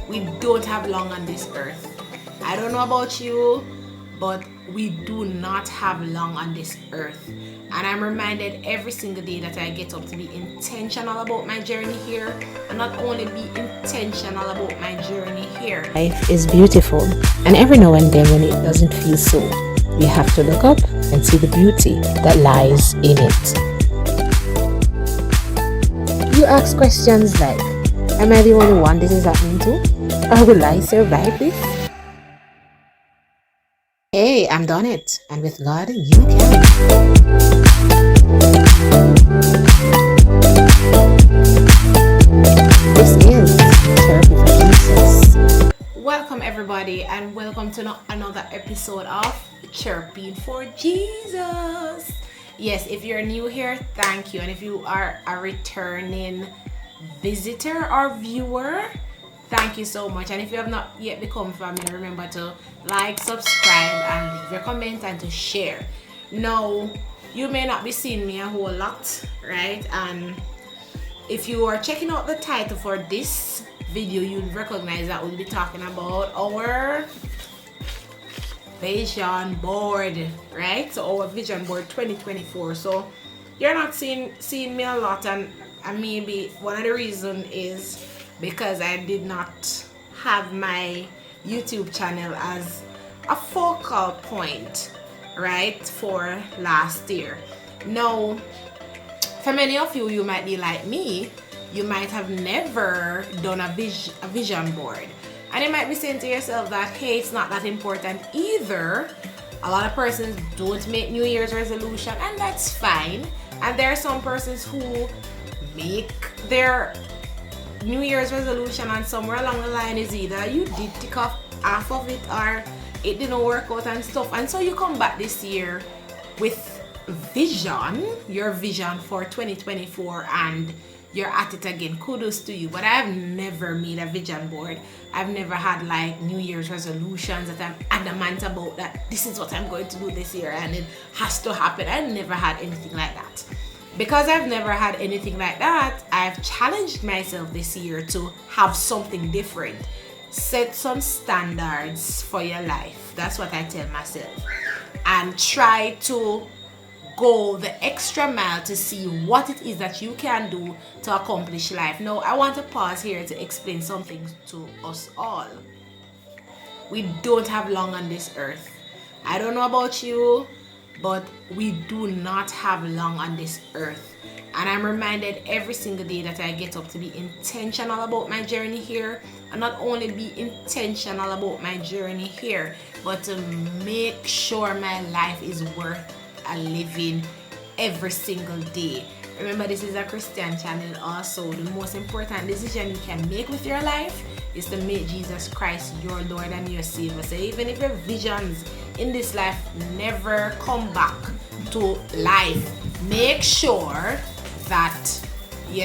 We don't have long on this earth. I don't know about you, but we do not have long on this earth. And I'm reminded every single day that I get up to be intentional about my journey here, and not only be intentional about my journey here. Life is beautiful, and every now and then when it doesn't feel so, we have to look up and see the beauty that lies in it. You ask questions like, am I the only one this is happening to? Or will I survive this? Hey, I'm done it, and with God, you can. This is CHirpy4Jesus. Welcome everybody, and welcome to another episode of CHirpy4Jesus. Yes, if you're new here, thank you, and if you are a returning visitor or viewer, thank you so much. And if you have not yet become family, remember to like, subscribe, and leave your comment and to share. Now, you may not be seeing me a whole lot, right? And if you are checking out the title for this video, you'll recognize that we'll be talking about our vision board, right? So our vision board 2024. So you're not seeing me a lot, and maybe one of the reasons is because I did not have my YouTube channel as a focal point, right, for last year. Now, for many of you, you might be like me, you might have never done a vision board, and you might be saying to yourself that, hey, it's not that important either. A lot of persons don't make New Year's resolution, and that's fine. And there are some persons who make their New Year's resolution, and somewhere along the line is either you did tick off half of it or it didn't work out and stuff, and so you come back this year with your vision for 2024, and you're at it again. Kudos to you. But I've never made a vision board. I've never had like New Year's resolutions that I'm adamant about, that this is what I'm going to do this year and it has to happen. I never had anything like that. Because I've never had anything like that, I've challenged myself this year to have something different. Set some standards for your life. That's what I tell myself. And try to go the extra mile to see what it is that you can do to accomplish life. Now, I want to pause here to explain something to us all. We don't have long on this earth. I don't know about you, but we do not have long on this earth. And I'm reminded every single day that I get up to be intentional about my journey here, and not only be intentional about my journey here, but to make sure my life is worth a living every single day. Remember, this is a Christian channel also. The most important decision you can make with your life is to make Jesus Christ your Lord and your Savior. So even if your visions in this life never come back to life, make sure that you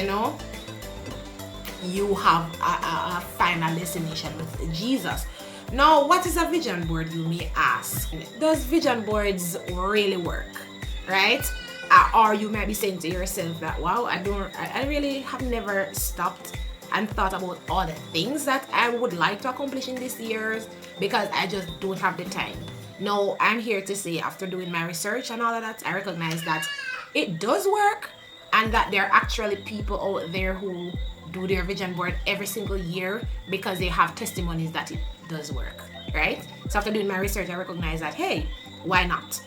have a final destination with Jesus. Now, what is a vision board, you may ask? Does vision boards really work, right? Or you might be saying to yourself that, wow, I really have never stopped and thought about all the things that I would like to accomplish in this year because I just don't have the time. No, I'm here to say, after doing my research and all of that, I recognize that it does work, and that there are actually people out there who do their vision board every single year because they have testimonies that it does work, right? So after doing my research, I recognize that, hey, why not?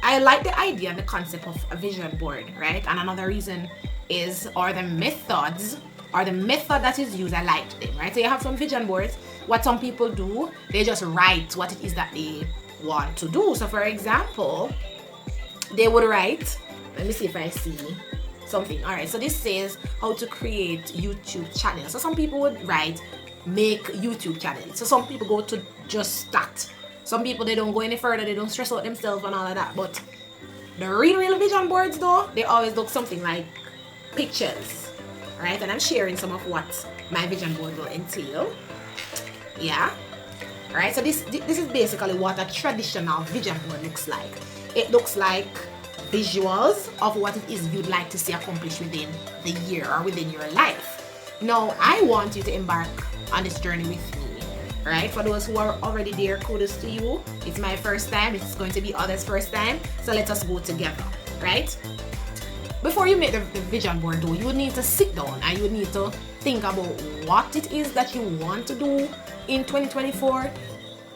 I like the idea and the concept of a vision board, right? And another reason is, the method that is used, I like them, right? So you have some vision boards. What some people do, they just write what it is that they want to do. So for example, they would write, let me see if I see something. All right, so this says how to create YouTube channels. So some people would write, make YouTube channels. So some people go to just start. Some people, they don't go any further, they don't stress out themselves and all of that. But the real vision boards though, they always look something like pictures, right? And I'm sharing some of what my vision board will entail. Yeah. All right, so this is basically what a traditional vision board looks like. It looks like visuals of what it is you'd like to see accomplished within the year or within your life. Now, I want you to embark on this journey with me. Right? For those who are already there, kudos to you. It's my first time. It's going to be others' first time. So let us go together. Right? Before you make the vision board though, you would need to sit down and you would need to think about what it is that you want to do in 2024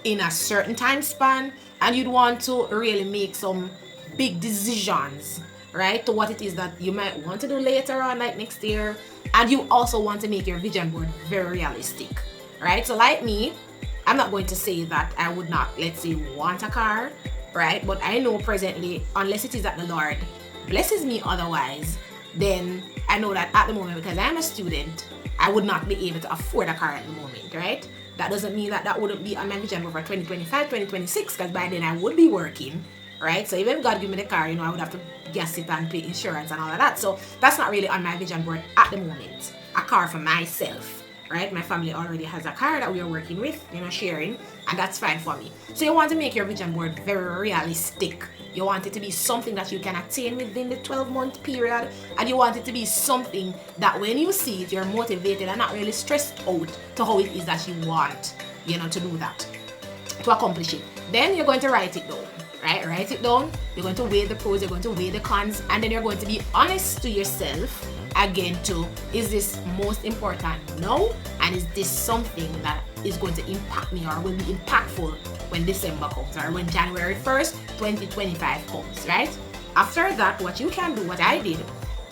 in a certain time span, and you'd want to really make some big decisions, right, to what it is that you might want to do later on, like next year. And you also want to make your vision board very realistic, right? So like me, I'm not going to say that I would not, let's say, want a car, right? But I know presently, unless it is that the Lord blesses me otherwise, then I know that at the moment, because I'm a student, I would not be able to afford a car at the moment, right? That doesn't mean that that wouldn't be on my vision board for 2025, 2026, because by then I would be working, right? So even if God give me the car, I would have to gas it and pay insurance and all of that. So that's not really on my vision board at the moment. A car for myself, right? My family already has a car that we are working with, sharing, and that's fine for me. So you want to make your vision board very realistic. You want it to be something that you can attain within the 12-month period, and you want it to be something that when you see it, you're motivated and not really stressed out to how it is that you want, to do that, to accomplish it. Then you're going to write it down, right? Write it down. You're going to weigh the pros, you're going to weigh the cons, and then you're going to be honest to yourself again to, is this most important now, and is this something that is going to impact me or will be impactful when December comes or when January 1st 2025 comes, right? After that, what you can do, what I did,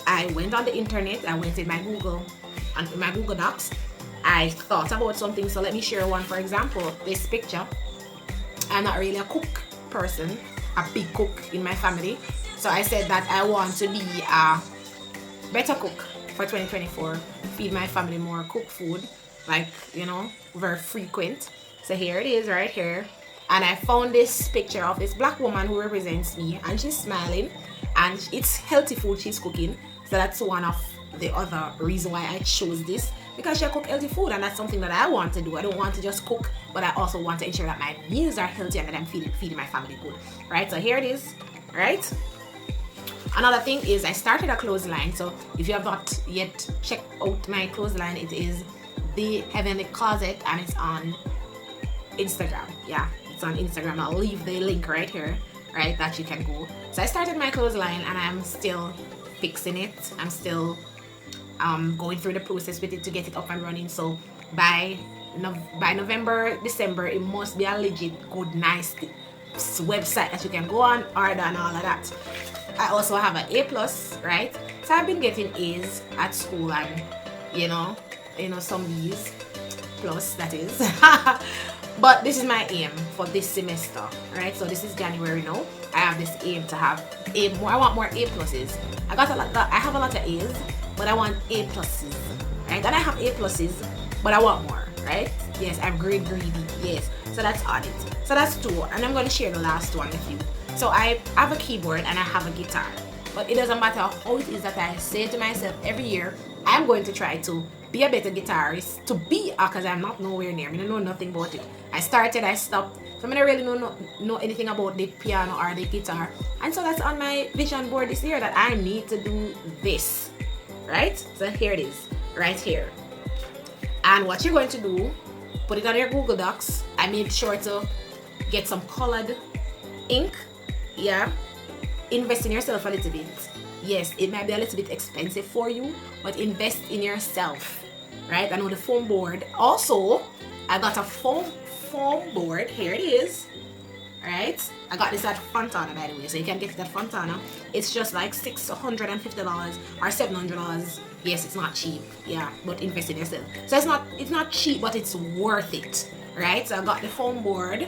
I went on the internet, I went in my Google Docs, I thought about something. So let me share one. For example, this picture. I'm not really a cook person, a big cook in my family, so I said that I want to be a better cook for 2024, feed my family more, cook food, like, very frequent. So here it is right here, and I found this picture of this black woman who represents me, and she's smiling, and it's healthy food she's cooking. So that's one of the other reason why I chose this, because she cook healthy food, and that's something that I want to do. I don't want to just cook, but I also want to ensure that my meals are healthy and that I'm feeding my family good, right? So here it is, right? Another thing is I started a clothesline. So if you have not yet checked out my clothesline, it is The Heavenly Closet, and it's on Instagram. Yeah, it's on Instagram. I'll leave the link right here, right, that you can go. So I started my clothesline, and I'm still fixing it. I'm still going through the process with it to get it up and running. So by November, December, it must be a legit, good, nice website that you can go on, order, and all of that. I also have an A+, right? So I've been getting A's at school, and some B's plus, that is. But this is my aim for this semester, right? So this is January now. I have this aim to have I want more A+. I have a lot of A's, but I want A+, right? And I have A+, but I want more, right? Yes, I'm greedy. Yes. So that's on it. So that's 2, and I'm going to share the last one with you. So I have a keyboard and I have a guitar, but it doesn't matter how it is that I say to myself every year, I'm going to try to be a better guitarist, because I'm not nowhere near. I know nothing about it. I started, I stopped, so I don't really know anything about the piano or the guitar. And so that's on my vision board this year, that I need to do this, right? So here it is, right here. And what you're going to do, put it on your Google Docs. I made sure to get some colored ink. Yeah, invest in yourself a little bit. Yes, it might be a little bit expensive for you, but invest in yourself, right? I know the foam board. Also, I got a foam board. Here it is, right? I got this at Fontana, by the way, so you can get it at Fontana. It's just like $650 or $700. Yes, it's not cheap. Yeah, but invest in yourself. So it's not cheap, but it's worth it, right? So I got the foam board.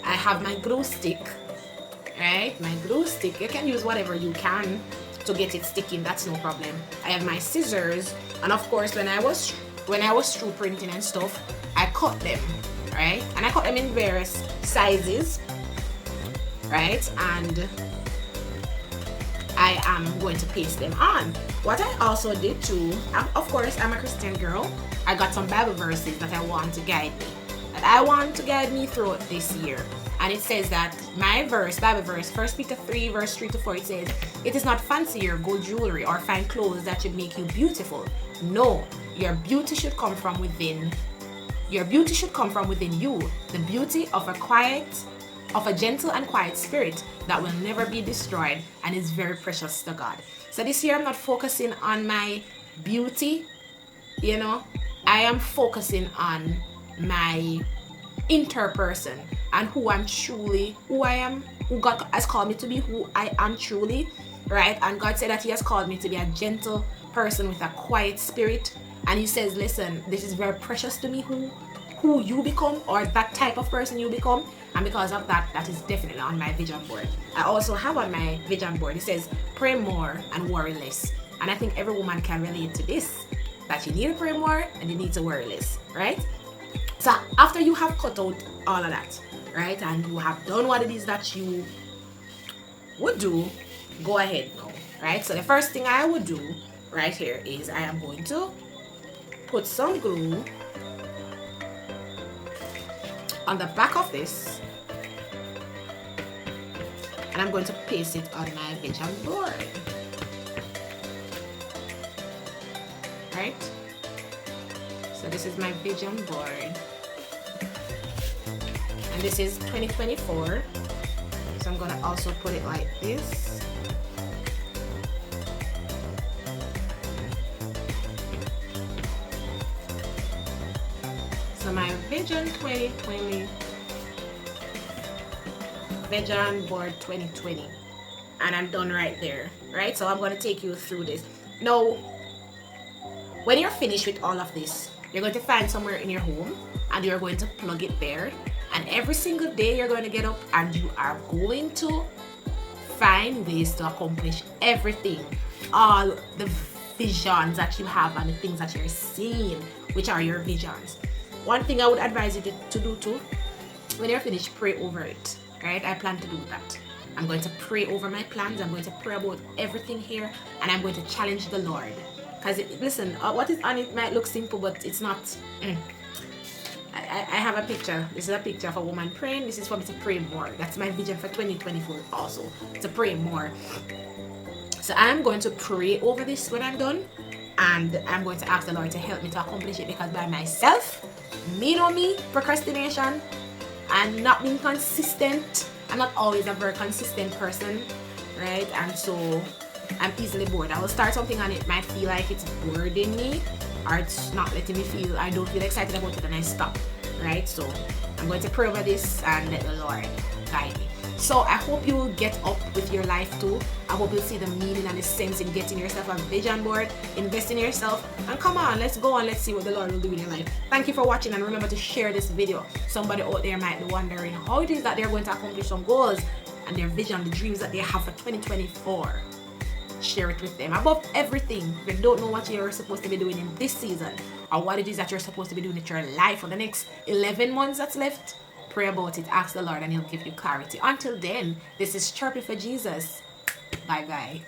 I have my glue stick. Right, my glue stick. You can use whatever you can to get it sticking. That's no problem. I have my scissors, and of course, when I was through printing and stuff, I cut them, right? And I cut them in various sizes, right? And I am going to paste them on. What I also did too, of course, I'm a Christian girl. I got some Bible verses that I want to guide me throughout this year. And it says that my Bible verse, 1 Peter 3, verse 3 to 4, it says, "It is not fancy or gold jewelry or fine clothes that should make you beautiful. No, your beauty should come from within. Your beauty should come from within you. The beauty of a gentle and quiet spirit that will never be destroyed and is very precious to God. So this year I'm not focusing on my beauty, you know. I am focusing on my inner person and who I am, who God has called me to be, who I am truly, right? And God said that He has called me to be a gentle person with a quiet spirit. And He says, listen, this is very precious to me, who you become, or that type of person you become. And because of that, that is definitely on my vision board. I also have on my vision board, it says, pray more and worry less. And I think every woman can relate to this, that you need to pray more and you need to worry less, right? So after you have cut out all of that, right, and you have done what it is that you would do, go ahead now, right? So the first thing I would do right here is I am going to put some glue on the back of this, and I'm going to paste it on my vision board, right? So this is my vision board, and this is 2024, so I'm gonna also put it like this. So my vision 2020, vision board 2020, and I'm done right there, right? So I'm going to take you through this. Now, when you're finished with all of this, you're going to find somewhere in your home and you're going to plug it there, and every single day you're going to get up and you are going to find ways to accomplish everything, all the visions that you have and the things that you're seeing, which are your visions. One thing I would advise you to do too, when you're finished, pray over it, right? I plan to do that. I'm going to pray over my plans. I'm going to pray about everything here, and I'm going to challenge the Lord. Because listen, what is on it might look simple, but it's not. I have a picture. This is a picture of a woman praying. This is for me to pray more. That's my vision for 2024 also, to pray more. So I'm going to pray over this when I'm done, and I'm going to ask the Lord to help me to accomplish it, because by myself, procrastination and not being consistent. I'm not always a very consistent person, right? And so I'm easily bored. I will start something and it might feel like it's boring me, or it's not letting me feel, I don't feel excited about it, and I stop, right? So I'm going to pray over this and let the Lord guide me. So I hope you will get up with your life too. I hope you'll see the meaning and the sense in getting yourself a vision board, invest in yourself, and come on, let's go and let's see what the Lord will do in your life. Thank you for watching, and remember to share this video. Somebody out there might be wondering how it is that they're going to accomplish some goals and their vision, the dreams that they have for 2024. Share it with them. Above everything, if you don't know what you're supposed to be doing in this season, or what it is that you're supposed to be doing in your life for the next 11 months that's left, pray about it, ask the Lord, and He'll give you clarity. Until then, this is CHirpy4Jesus. Bye bye.